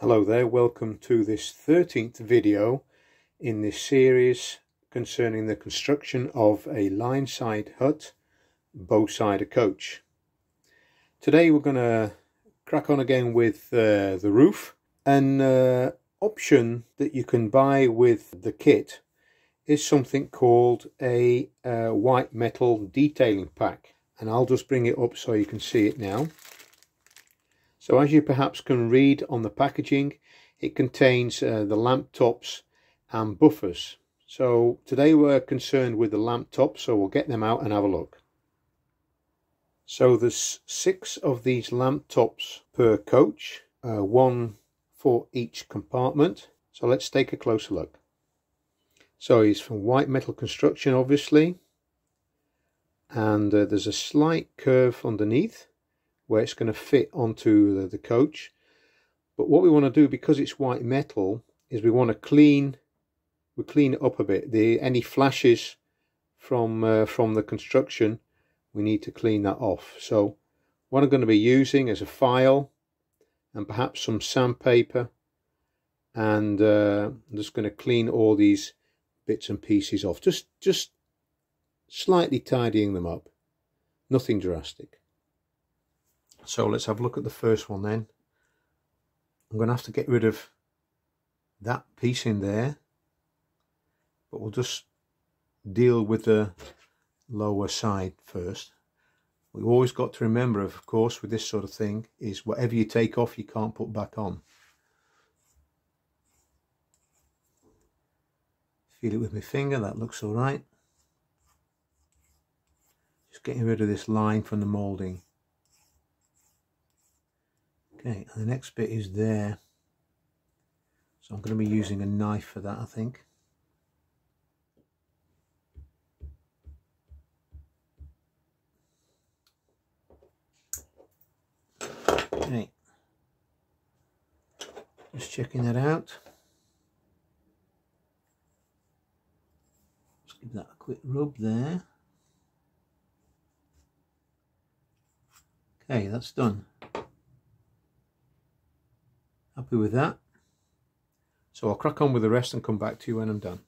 Hello there, welcome to this 13th video in this series concerning the construction of a Lineside Hut Bowsider coach. Today we're going to crack on again with the roof. An option that you can buy with the kit is something called a white metal detailing pack, and I'll just bring it up so you can see it now. So as you perhaps can read on the packaging, it contains the lamp tops and buffers. So today we're concerned with the lamp tops, so we'll get them out and have a look. So there's 6 of these lamp tops per coach, 1 for each compartment. So let's take a closer look. So it's from white metal construction, obviously, and there's a slight curve underneath where it's going to fit onto the coach. But what we want to do, because it's white metal, is we want to clean it up a bit. Any flashes from the construction, we need to clean that off. So what I'm going to be using is a file and perhaps some sandpaper, and I'm just going to clean all these bits and pieces off, just slightly tidying them up, nothing drastic. So let's have a look at the first one then. I'm going to have to get rid of that piece in there, but we'll just deal with the lower side first. We've always got to remember, of course, with this sort of thing, is whatever you take off you can't put back on. Feel it with my finger, that looks all right. Just getting rid of this line from the moulding. Okay, and the next bit is there, so I'm going to be using a knife for that, I think. Okay, just checking that out. Just give that a quick rub there. Okay, that's done. Happy with that. So I'll crack on with the rest and come back to you when I'm done.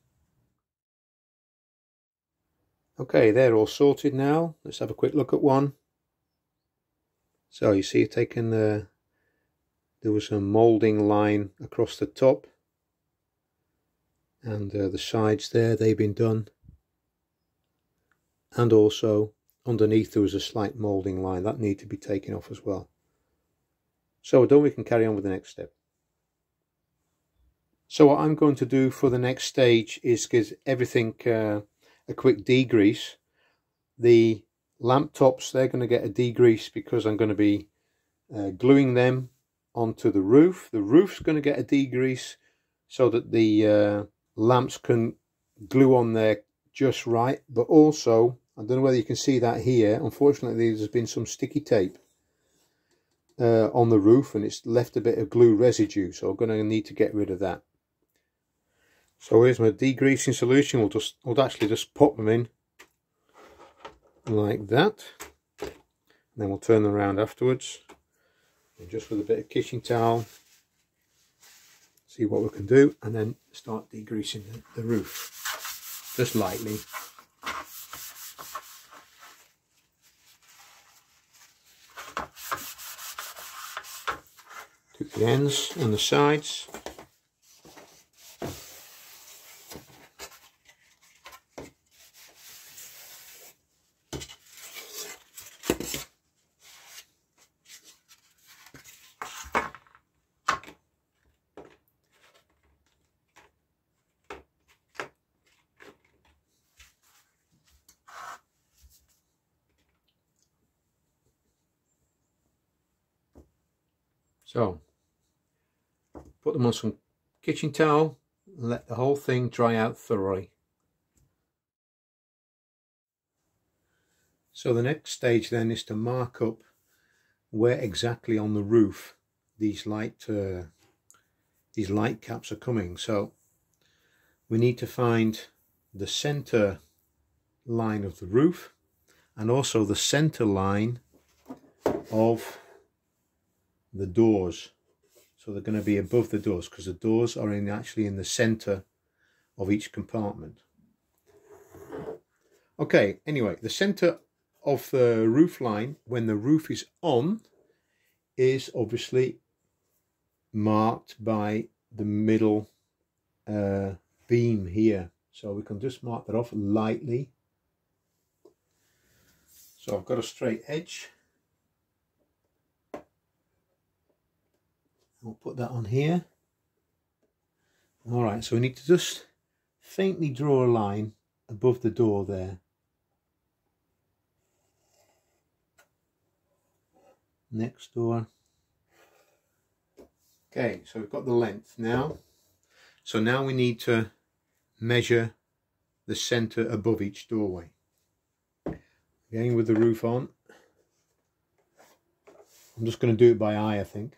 Okay, they're all sorted now. Let's have a quick look at one. So you see, there was a moulding line across the top, and the sides there, they've been done, and also underneath there was a slight moulding line that needed to be taken off as well. So done, we can carry on with the next step. So what I'm going to do for the next stage is give everything a quick degrease. The lamp tops, they're going to get a degrease because I'm going to be gluing them onto the roof. The roof's going to get a degrease so that the lamps can glue on there just right. But also, I don't know whether you can see that here, unfortunately there's been some sticky tape on the roof and it's left a bit of glue residue, so I'm going to need to get rid of that. So here's my degreasing solution. We'll actually just pop them in like that, and then we'll turn them around afterwards, and just with a bit of kitchen towel, see what we can do, and then start degreasing the roof just lightly. To the ends and the sides. So put them on some kitchen towel and let the whole thing dry out thoroughly. So the next stage then is to mark up where exactly on the roof these light caps are coming. So we need to find the center line of the roof and also the center line of the doors. So they're going to be above the doors, because the doors are actually in the center of each compartment. Okay, anyway, the center of the roof line when the roof is on is obviously marked by the middle beam here. So we can just mark that off lightly. So I've got a straight edge. We'll put that on here. Alright, so we need to just faintly draw a line above the door there. Next door. Okay, so we've got the length now. So now we need to measure the center above each doorway. Again with the roof on. I'm just going to do it by eye, I think.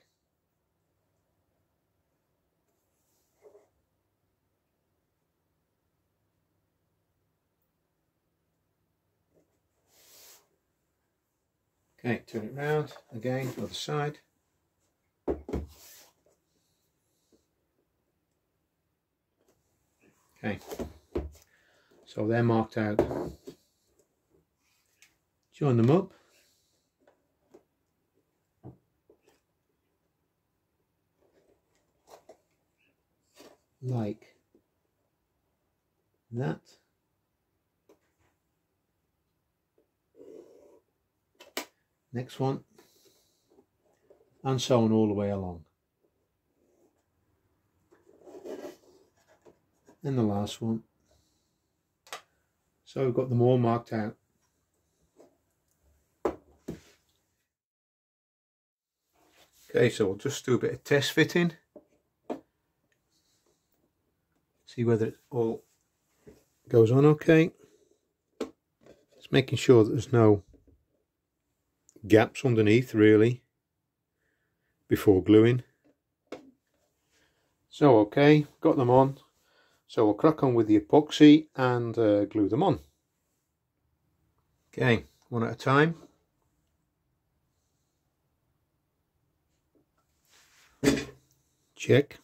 Okay, turn it round again, other side. Okay, so they're marked out. Join them up. Like that. Next one, and so on all the way along. And the last one. So we've got them all marked out. Okay, so we'll just do a bit of test fitting. See whether it all goes on okay. Just making sure that there's no gaps underneath really before gluing. So okay, got them on. So we'll crack on with the epoxy and glue them on. Okay, one at a time. Check.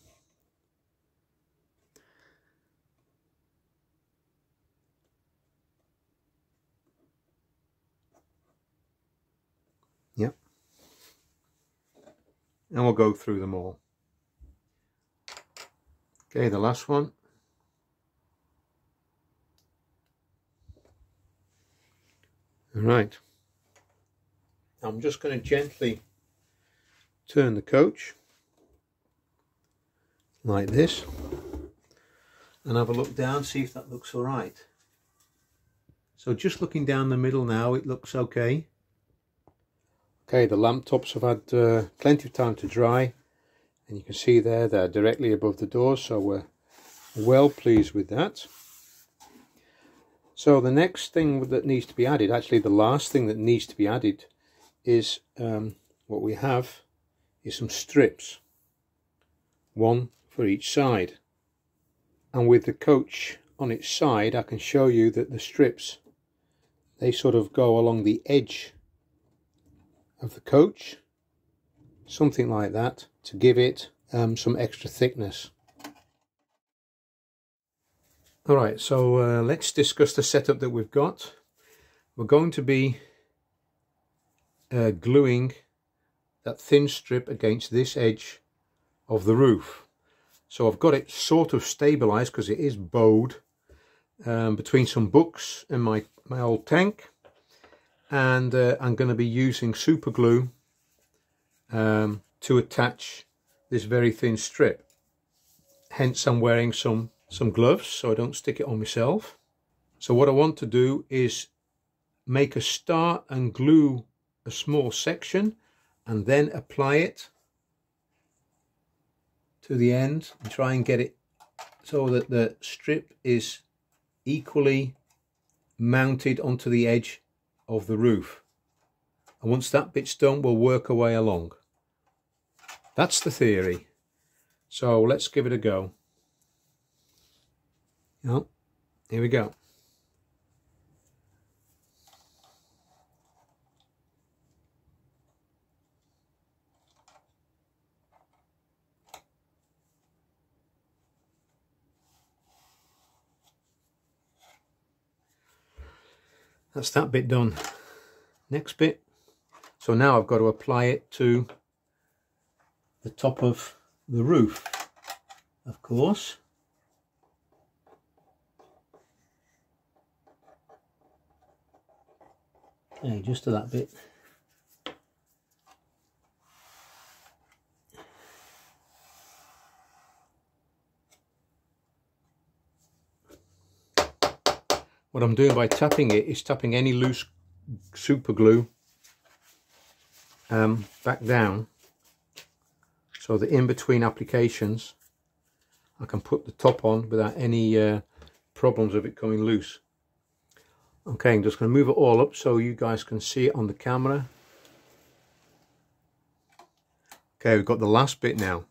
Yep. And we'll go through them all. Okay, the last one. All right. I'm just going to gently turn the coach like this and have a look down, see if that looks all right. So just looking down the middle now, it looks okay. Okay, the lamp tops have had plenty of time to dry, and you can see there they're directly above the door, so we're well pleased with that. So the next thing that needs to be added, actually the last thing that needs to be added, is what we have is some strips, one for each side. And with the coach on its side, I can show you that the strips, they sort of go along the edge of the coach, something like that, to give it some extra thickness. Alright, so let's discuss the setup that we've got. We're going to be gluing that thin strip against this edge of the roof. So I've got it sort of stabilized because it is bowed between some books and my old tank. And I'm going to be using super glue to attach this very thin strip. Hence I'm wearing some gloves so I don't stick it on myself. So what I want to do is make a start and glue a small section and then apply it to the end and try and get it so that the strip is equally mounted onto the edge of the roof. And once that bit's done, we'll work our way along. That's the theory. So let's give it a go. Oh, here we go. That's that bit done. Next bit. So now I've got to apply it to the top of the roof, of course. Okay, just to that bit. What I'm doing by tapping it is tapping any loose super glue back down, so that in between applications I can put the top on without any problems of it coming loose. Okay, I'm just going to move it all up so you guys can see it on the camera. Okay, we've got the last bit now.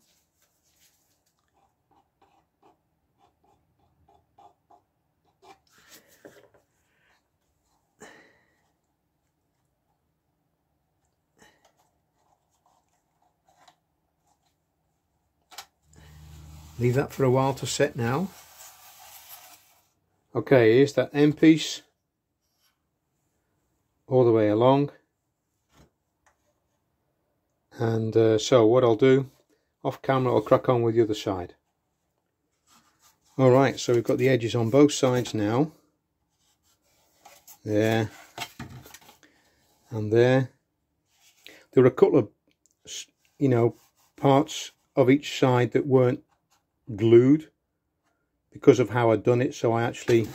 Leave that for a while to set now. Okay, here's that end piece all the way along. And so what I'll do, off camera I'll crack on with the other side. Alright, so we've got the edges on both sides now. There. And there. There were a couple of, parts of each side that weren't glued because of how I'd done it, so I actually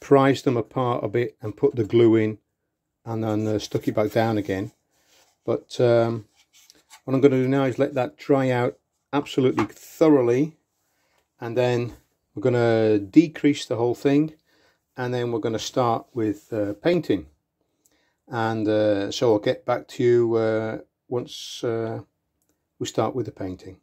prized them apart a bit and put the glue in and then stuck it back down again. But what I'm going to do now is let that dry out absolutely thoroughly, and then we're going to decrease the whole thing, and then we're going to start with painting. And so I'll get back to you once we start with the painting.